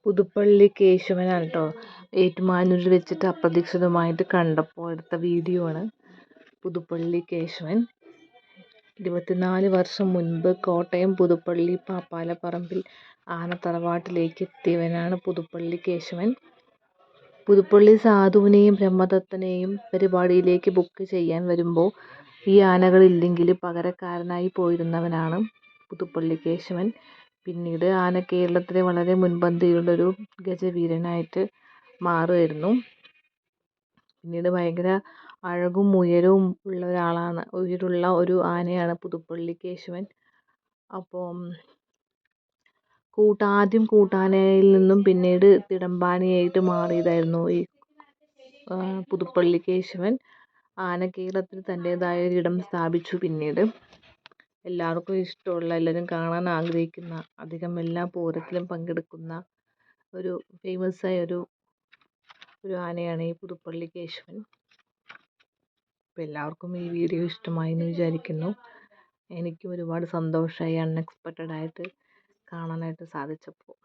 പുതുപ്പള്ളി കേശവനാണ് കേട്ടോ. ഏറ്റുമാനൂരിൽ വെച്ചിട്ട് അപ്രതീക്ഷിതമായിട്ട് കണ്ടപ്പോൾ എടുത്ത വീഡിയോ ആണ്. പുതുപ്പള്ളി കേശവൻ 24 വർഷം മുൻപ് കോട്ടയം പുതുപ്പള്ളി പാപ്പാലപ്പറമ്പിൽ ആനത്തറവാട്ടിലേക്ക് എത്തിയവനാണ് പുതുപ്പള്ളി കേശവൻ. പുതുപ്പള്ളി സാധുവിനെയും ബ്രഹ്മദത്തനെയും പരിപാടിയിലേക്ക് ബുക്ക് ചെയ്യാൻ വരുമ്പോൾ ഈ ആനകളില്ലെങ്കിൽ പകരക്കാരനായി പോയിരുന്നവനാണ് പുതുപ്പള്ളി കേശവൻ. പിന്നീട് ആന കേരളത്തിലെ വളരെ മുൻപന്തിയിലുള്ളൊരു ഗജവീരനായിട്ട് മാറുമായിരുന്നു. പിന്നീട് ഭയങ്കര അഴകും ഉയരവും ഉള്ള ഒരാളാണ്, ഉയരമുള്ള ഒരു ആനയാണ് പുതുപ്പള്ളി കേശവൻ. അപ്പോൾ ആദ്യം കൂട്ടാനയിൽ നിന്നും പിന്നീട് തിടമ്പാനയായിട്ട് മാറിയതായിരുന്നു ഈ പുതുപ്പള്ളി കേശവൻ. ആന കേരളത്തിൽ തൻ്റേതായ ഒരിടം സ്ഥാപിച്ചു. പിന്നീട് എല്ലാവർക്കും ഇഷ്ടമുള്ള, എല്ലാവരും കാണാൻ ആഗ്രഹിക്കുന്ന, അധികം എല്ലാ പൂരത്തിലും പങ്കെടുക്കുന്ന ഒരു ഫേമസായ ഒരു ആനയാണ് ഈ പുതുപ്പള്ളി കേശവൻ. അപ്പോൾ എല്ലാവർക്കും ഈ വീഡിയോ ഇഷ്ടമായി എന്ന് വിചാരിക്കുന്നു. എനിക്കും ഒരുപാട് സന്തോഷമായി അൺഎക്സ്പെക്റ്റഡ് ആയിട്ട് കാണാനായിട്ട് സാധിച്ചപ്പോൾ.